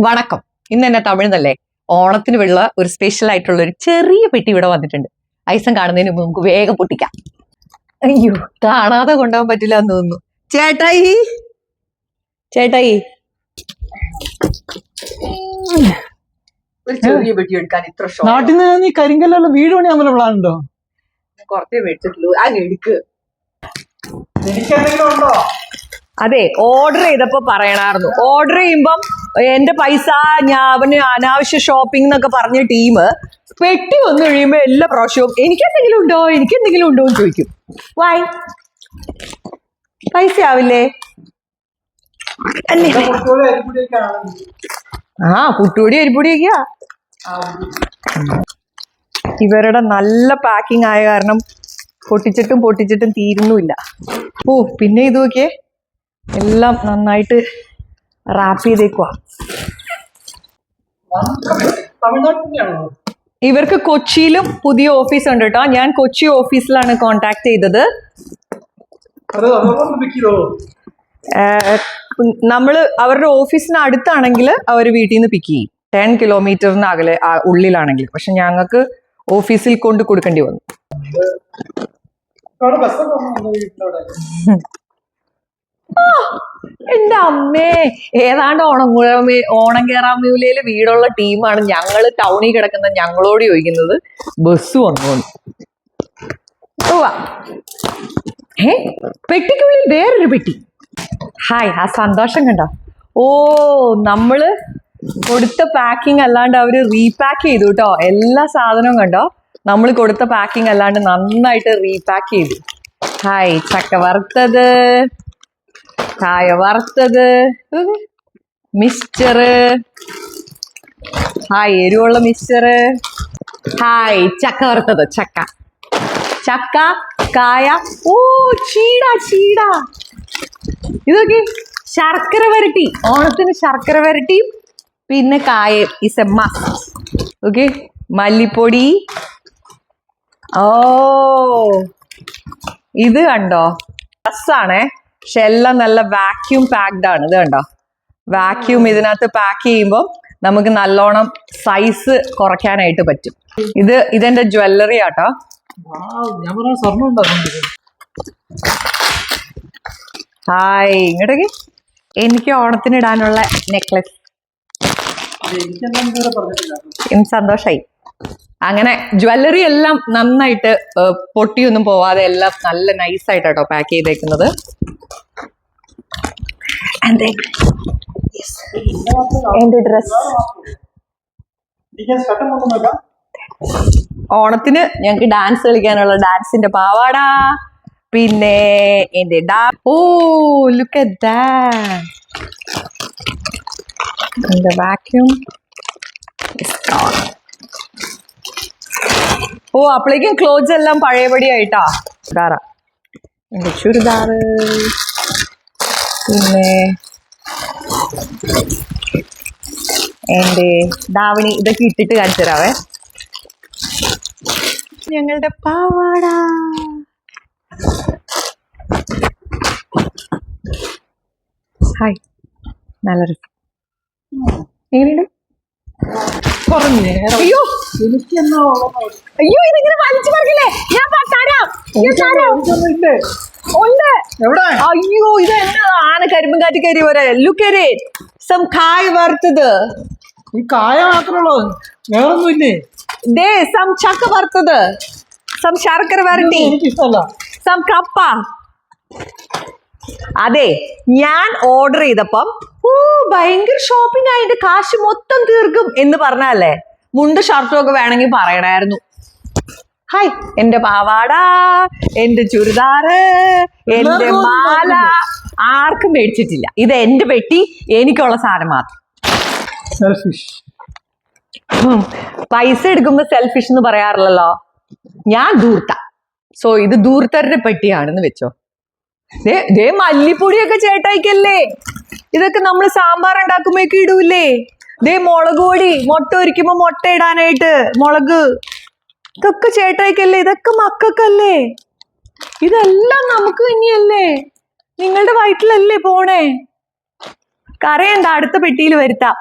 വണക്കം. ഇന്ന് എന്നെ തമിഴ്ന്നല്ലേ, ഓണത്തിന് ഉള്ള ഒരു സ്പെഷ്യൽ ആയിട്ടുള്ള ഒരു ചെറിയ പെട്ടി ഇവിടെ വന്നിട്ടുണ്ട്. ഐസം കാണുന്നതിന് മുമ്പ് നമുക്ക് വേഗം പൊട്ടിക്കാം. അയ്യോ, കാണാതെ കൊണ്ടുപോകാൻ പറ്റില്ല എന്ന് തോന്നുന്നു. ചേട്ടായി ചേട്ടായി ഒരു ചെറിയ പെട്ടി എടുക്കാൻ ഇത്ര നാട്ടിൽ നിന്ന് നീ കരിങ്കല്ലുള്ള വീട് പണിയാൻ പ്ലാൻ ഉണ്ടോ? കുറച്ചേ മേടിച്ചിട്ടുള്ളൂ, അത് എടുക്ക്. എനിക്കെന്തെങ്കിലും ഉണ്ടോ? അതെ, ഓർഡർ ചെയ്തപ്പോ പറയണായിരുന്നു. ഓർഡർ ചെയ്യുമ്പം എന്റെ പൈസ അവന് അനാവശ്യ ഷോപ്പിംഗ് എന്നൊക്കെ പറഞ്ഞ ടീം പെട്ടി വന്നു കഴിയുമ്പോ എല്ലാ പ്രാവശ്യവും എനിക്കെന്തെങ്കിലും ഉണ്ടോ എന്ന് ചോദിക്കും. വായ്, പൈസ ആവില്ലേ? ആ, പുട്ടുപൊടി അരിപ്പൊടിയൊക്കെയാ. ഇവരുടെ നല്ല പാക്കിംഗ് ആയ കാരണം പൊട്ടിച്ചിട്ടും തീരുന്നുമില്ല. ഓ, പിന്നെ ഇത് നോക്കിയേ, എല്ലാം നന്നായിട്ട് റാപ്പ് ചെയ്തേക്കുവാ. ഇവർക്ക് കൊച്ചിയിലും പുതിയ ഓഫീസ് ഉണ്ട് കേട്ടോ. ഞാൻ കൊച്ചി ഓഫീസിലാണ് കോണ്ടാക്ട് ചെയ്തത്. നമ്മള് അവരുടെ ഓഫീസിന് അടുത്താണെങ്കിൽ അവർ വീട്ടിൽ നിന്ന് പിക്ക് ചെയ്യും, 10 കിലോമീറ്ററിന് അകലെ ഉള്ളിലാണെങ്കിൽ. പക്ഷെ ഞങ്ങൾക്ക് ഓഫീസിൽ കൊണ്ട് കൊടുക്കേണ്ടി വന്നു. എന്റെ അമ്മേ, ഏതാണ്ട് ഓണം കേറാമൂലയില് വീടുള്ള ടീമാണ് ഞങ്ങള്. ടൗണിൽ കിടക്കുന്ന ഞങ്ങളോട് ചോദിക്കുന്നത് ബസ് വന്നോന്ന്. പെട്ടിക്കുള്ളിൽ വേറൊരു പെട്ടി. ഹായ്, ആ സന്തോഷം കണ്ടോ? ഓ, നമ്മള് കൊടുത്ത പാക്കിംഗ് അല്ലാണ്ട് അവര് റീപാക്ക് ചെയ്തു കേട്ടോ. എല്ലാ സാധനവും കണ്ടോ, നമ്മൾ കൊടുത്ത പാക്കിംഗ് അല്ലാണ്ട് നന്നായിട്ട് റീപാക്ക് ചെയ്തു. ഹായ്, ചക്ക വറുത്തത്, കായ വറുത്തത്, മിക്സ്ചറ്, ഹായ് എരിവുള്ള മിക്സ്ചറ്, ഹായ് ചക്ക വറുത്തത്, ചക്ക കായ. ഓ, ചീട ഇതൊക്കെ ശർക്കര വരട്ടി, ഓണത്തിന് ശർക്കര വരട്ടിയും പിന്നെ കായയും. ഇസമ്മ ഓക്കെ, മല്ലിപ്പൊടി. ഓ, ഇത് കണ്ടോ, ഡ്രസ്സാണേ. പക്ഷെ എല്ലാം നല്ല വാക്യൂം പാക്ഡ് ആണ്. ഇത് കണ്ടോ, വാക്യൂം ഇതിനകത്ത് പാക്ക് ചെയ്യുമ്പോൾ നമുക്ക് നല്ലോണം സൈസ് കുറയ്ക്കാനായിട്ട് പറ്റും. ഇതെന്റെ ജ്വല്ലറി ആട്ടോ. ഹായ്, ഇങ്ങോട്ടേക്ക് എനിക്ക് ഓണത്തിന് ഇടാനുള്ള നെക്ലസ്. സന്തോഷായി. അങ്ങനെ ജ്വല്ലറി എല്ലാം നന്നായിട്ട് പൊട്ടിയൊന്നും പോവാതെ എല്ലാം നല്ല നൈസായിട്ടോ പാക്ക് ചെയ്തേക്കുന്നത്. എന്റെ ഡ്രസ് ഓണത്തിന് ഞങ്ങക്ക് ഡാൻസ് കളിക്കാനുള്ള ഡാൻസിന്റെ പാവാട, പിന്നെ എന്റെ ഓ ലുക്ക് അറ്റ് ദാറ്റ്, എന്റെ വാക്യൂം. ഓ, അപ്പോഴേക്കും ക്ലോത്ത്സ് എല്ലാം പഴയപടി ആയിട്ടാ. എന്റെ ചുരിദാറ്, പിന്നെ എന്റെ ദാവണി, ഇതൊക്കെ ഇട്ടിട്ട് കാണിച്ചു തരാവേ. ഞങ്ങളുടെ പാവാട. ഹായ്, നല്ല രസം. എങ്ങനെയുണ്ട്? അയ്യോ ഇതിങ്ങനെ വലിച്ചു പറക്കില്ലേ? ഞാൻ തരാം. ഉണ്ട്. അയ്യോ, ഇത് എന്താ ആന കരിമ്പും കാറ്റി കയറി വരെ. ലുക്ക് അറ്റ് ഇറ്റ്, സം കായ വറുത്തത്. ഈ കായ മാത്രമുള്ളൂ, വേറൊന്നുമില്ലേ? ദേ, സം ചക്ക വറുത്തത്, സം ശർക്കര വരട്ടി, സം കപ്പ. അതെ, ഞാൻ ഓർഡർ ചെയ്തപ്പം ഭയങ്കര ഷോപ്പിംഗ് ആയിട്ട് കാശ് മൊത്തം തീർക്കും എന്ന് പറഞ്ഞല്ലേ, മുണ്ട് ഷർട്ടും ഒക്കെ വേണമെങ്കിൽ പറയണായിരുന്നു. ഹായ്, എന്റെ പാവാട, എന്റെ ചുരിദാറ്, എന്റെ മാല ആർക്കും മേടിച്ചിട്ടില്ല. ഇത് എന്റെ പെട്ടി, എനിക്കുള്ള സാധനം മാത്രം. പൈസ എടുക്കുമ്പോ സെൽഫിഷ് എന്ന് പറയാറില്ലല്ലോ. ഞാൻ ധൂർത്ത. സോ ഇത് ധൂർത്തരുടെ പെട്ടിയാണെന്ന് വെച്ചോ. ദേ മല്ലിപ്പൊടിയൊക്കെ ചേട്ടായിക്കല്ലേ, ഇതൊക്കെ നമ്മൾ സാമ്പാർ ഉണ്ടാക്കുമ്പോഴേക്ക് ഇടൂല്ലേ. ദേ മുളക് പൊടി, മുട്ട ഒരിക്കുമ്പോ മുട്ട ഇടാനായിട്ട് മുളക്, ഇതൊക്കെ ചേട്ടായിക്കല്ലേ. ഇതൊക്കെ മക്കൾക്കല്ലേ. ഇതെല്ലാം നമുക്ക് തന്നെയല്ലേ, നിങ്ങളുടെ വയറ്റിലല്ലേ പോണേ. കരയണ്ട, അടുത്ത പെട്ടിയിൽ വരുത്താം.